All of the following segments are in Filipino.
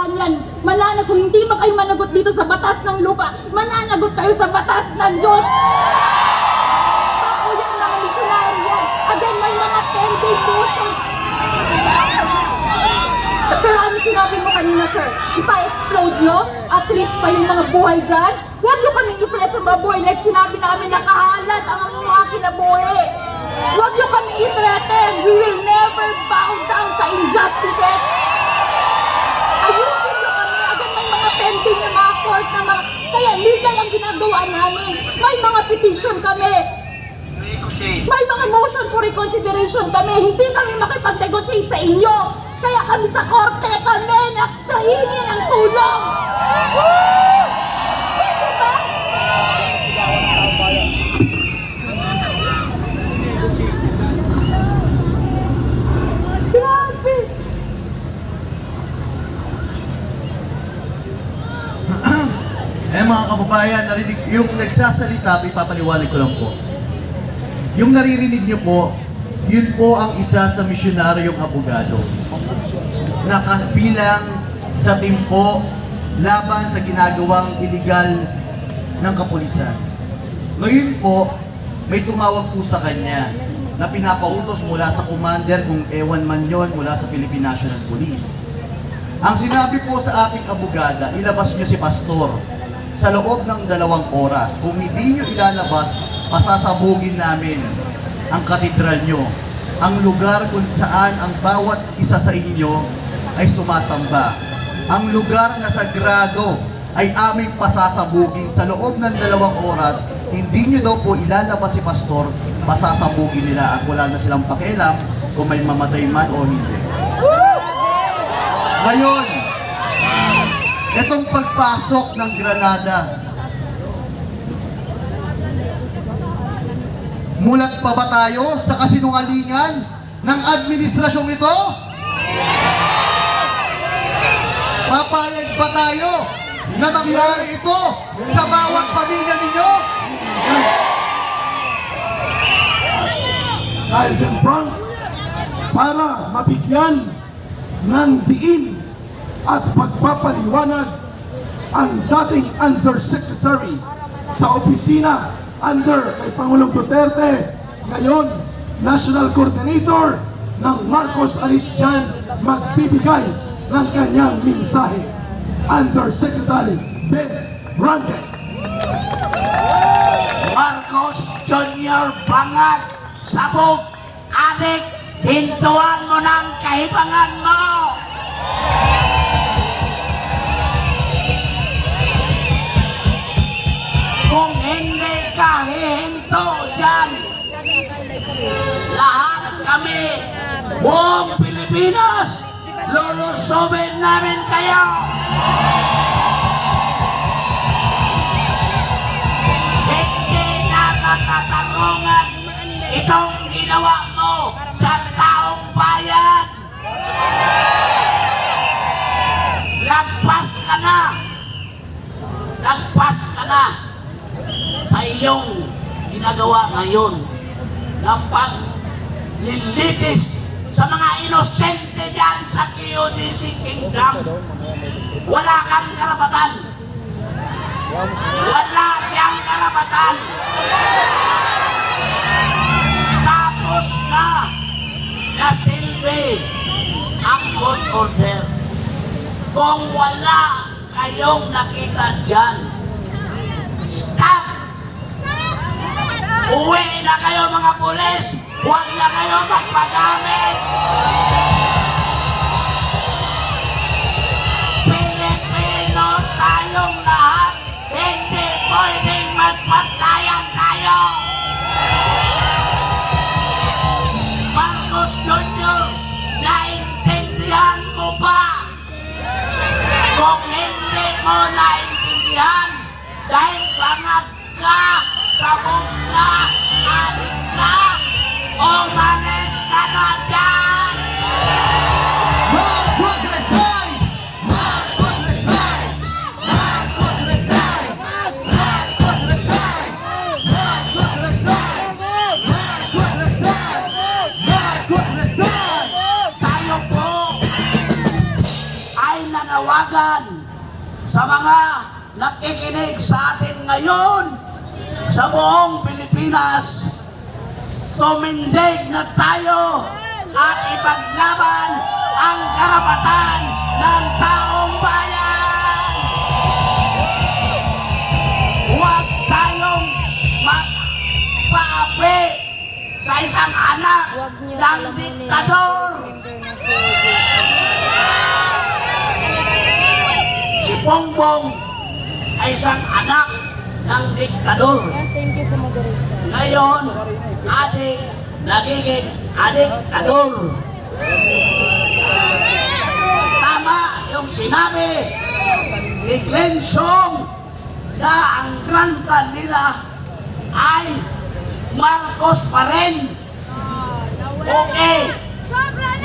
kabataan yan. Mananagot, kung hindi man kayo managot dito sa batas ng lupa, mananagot kayo sa batas ng Diyos. Ako yan, mga misyonary yan. Again, may mga pending motion. Pero ano sinabi mo kanina, sir? Ipa-explode nyo? At least pa yung mga buhay dyan? Huwag nyo kaming ipilit sa mga buhay. Like sinabi namin, nakahalad ang mga kinabuhi. Huwag nyo kami i-threaten. We will never bow down sa injustices. Ayusin nyo kami. Again, may mga pending na mga court na mga... Kaya legal ang ginagawa namin. May mga petition kami. May mga motion for reconsideration kami. Hindi kami makipag-negotiate sa inyo. Kaya kami sa korte kami nagtahingi ng tulong. Pwede ba? Grabe. Mga kababayan, narinig, yung nagsasalita, ipapaliwanag ko lang po. Yung naririnig niyo po, yun po ang isa sa misyonaryong abogado. Nakabilang sa timpo laban sa ginagawang iligal ng kapulisan. Ngayon po, may tumawag po sa kanya na pinapautos mula sa commander, kung ewan man yon, mula sa Philippine National Police. Ang sinabi po sa ating abogada, ilabas niyo si pastor sa loob ng 2 oras. Kung hindi niyo ilalabas, pasasabugin namin ang katedral niyo, ang lugar kung saan ang bawat isa sa inyo ay sumasamba. Ang lugar na sagrado ay aming pasasabugin sa loob ng 2 oras. Hindi niyo daw po ilalabas si pastor, pasasabugin nila at wala na silang pakialam kung may mamatay man o hindi. Ngayon, itong pagpasok ng Granada, mulat pa ba tayo sa kasinungalingan ng administrasyong ito? Papayag ba tayo na mangyari ito sa bawat pamilya ninyo? Dahil dyan, Frank, para mabigyan ng diin at pagpapaliwanag ang dating undersecretary sa opisina under kay Pangulong Duterte, ngayon National Coordinator ng Marcos Alistyan, magbibigay ng kanyang mensahe. Undersecretary Ben Branque. Marcos Jr. Bangag, sabog, adik, hintuan mo ng kahibangan mo! Kung hindi ka hihinto dyan, lahat kami, buong Pilipinas, lulusobin namin kayo! Hindi na makatarungan itong ginawa mo sa taong bayan! Lagpas ka na! Lagpas ka na sa iyong ginagawa ngayon ng paglilitis sa mga inosente dyan sa QDC Kingdom. Wala kang karapatan. Wala siyang karapatan. Tapos na nasilbi ang court order. Kung wala kayong nakita dyan, stop! Uwi na kayo mga pulis! Huwag na kayo magpagamit! Pilipino tayong lahat! Hindi pwedeng magpatayan tayo! Marcos Jr., naintindihan mo ba? Kung hindi mo naintindihan, dahil bangag ka, sabog ka, adik ka, umalis ka na dyan! panawagan sa mga nakikinig sa atin ngayon sa buong Pilipinas. Tumindig na tayo at ipaglaban ang karapatan ng taong bayan. Huwag tayong magpaapi sa isang anak ng diktador. Si Bongbong ay isang anak ng diktador. Thank you sa moderator. Ngayon, nagiging diktador. Tama yung sinabi ni Glenn Song na ang grand plan nila ay Marcos pa rin. Okay,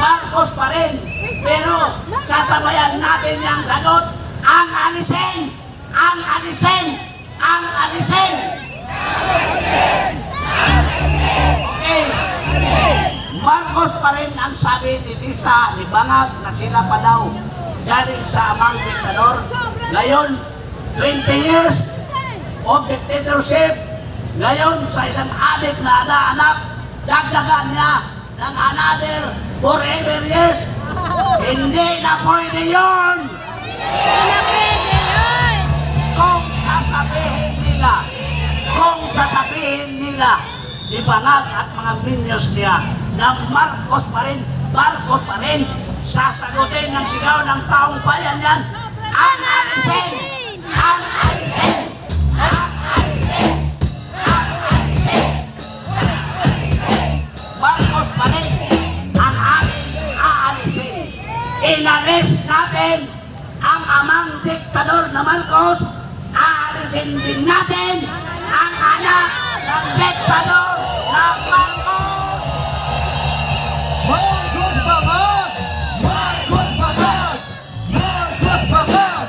Marcos pa rin. Pero sasabayan natin yung sagot, ang alisin, ang alisin, ang alisin. Okay, Marcos pa rin ang sabi ni Lisa, ni Bangag, na sila pa daw galing sa amang diktador. Ngayon, 20 years of dictatorship. Ngayon, sa isang adik na anak, dagdagan niya ng another forever years. Hindi na pwede yun! Kung sasabihin nila ni Bangag at mga minions niya na Marcos pa rin, sasagutin ng sigaw ng taong bayan yan, ang alisin! Ang alisin! Ang alisin! Ang alisin! Marcos pa rin ang ating aalisin. Inalis natin ang amang diktador na Marcos, aalisin din natin ang anak ng diktador na Marcos. Marcos Bangag! Marcos Bangag! Marcos Bangag!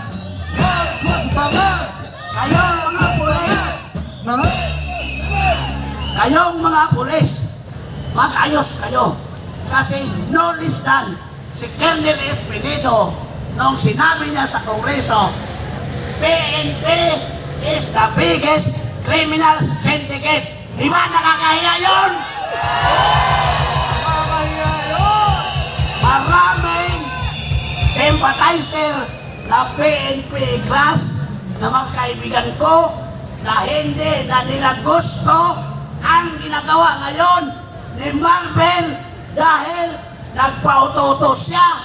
Marcos Bangag! Kayong mga pulis, mag-ayos kayo. Kasi no less than si Colonel Espinido nung sinabi niya sa Kongreso, PNP is the biggest criminal syndicate. Di ba nakakahiya yun? Maraming sympathizer na PNP class na mga kaibigan ko na hindi na nila gusto ang ginagawa ngayon ni Marvel dahil nagpautoto siya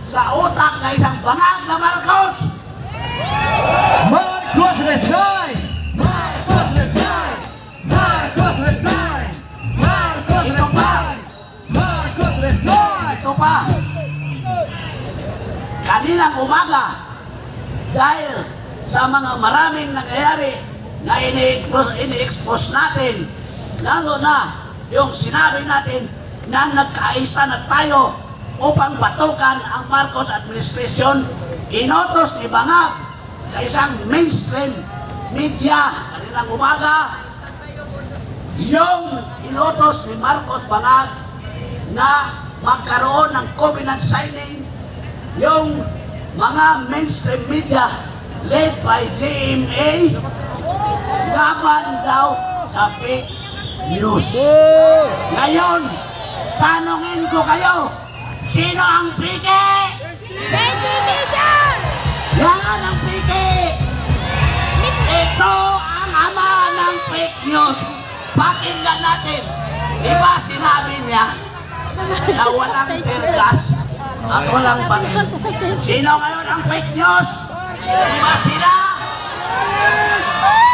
sa utak na isang Bangag na Marcos. Marcos resign! Marcos resign! Marcos resign! Marcos resign! Marcos resign! Ito pa, kaninang umaga, dahil sa mga maraming nangyayari na ini-expose natin, lalo na yung sinabi natin na nagkaisa na tayo upang batukan ang Marcos administration, inotos ni Bangag sa isang mainstream media kaninang umaga yung inotos ni Marcos Bangag na magkaroon ng covenant signing yung mga mainstream media led by GMA laban daw sa fake news. Ngayon, tanungin ko kayo, sino ang pike? Yan ang pike! Ito ang ama ng fake news. Pakinggan natin. Diba sinabi niya na walang tear gas at walang bangin? Sino ngayon ang fake news? Diba sila?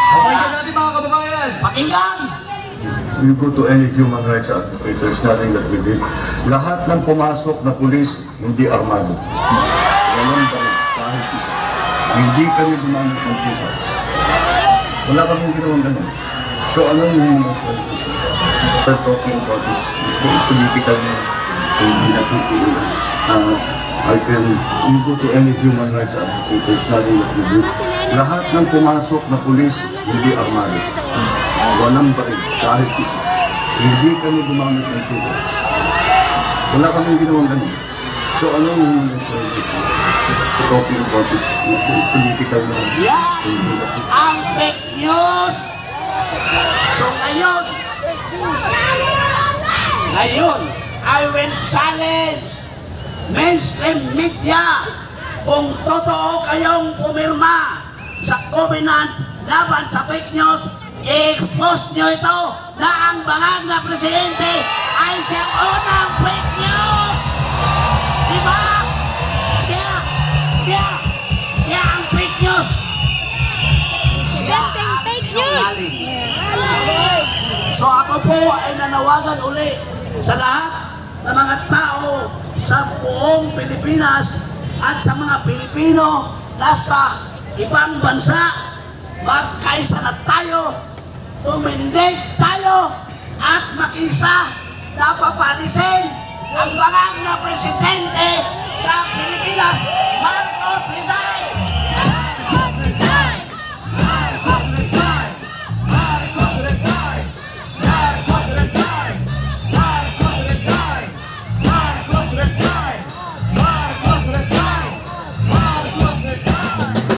Pakinggan natin mga kababayan! Pakinggan! You go to any human rights advocate, there's nothing that we did. Lahat ng pumasok na pulis, hindi armado. Walang baril, kahit isa. Hindi kami gumamit ng tipas. Wala kaming ginawang ganun. So ano yung human rights issue? We're talking about this political pinatutulan. You go to any human rights advocate, there's nothing that we did. Lahat ng pumasok na pulis, hindi armado. Walang baril, kahit isa. Hindi kami gumamit ng tigas. Wala kaming ginawang ganun. So anong next one is talking about this political na Yan ang fake news. So ngayon, I will challenge mainstream media kung totoo kayong pumirma sa covenant laban sa fake news, i-expose nyo ito na ang bangag na presidente ay siyang unang fake news. Diba? Siya ang fake news. Siya ang sinungaling. So ako po ay nanawagan uli sa lahat ng mga tao sa buong Pilipinas at sa mga Pilipino nasa ibang bansa, magkaisa na tayo, tumindig tayo at makisa na papalisin ang bangag na presidente sa Pilipinas, Marcos Rizal!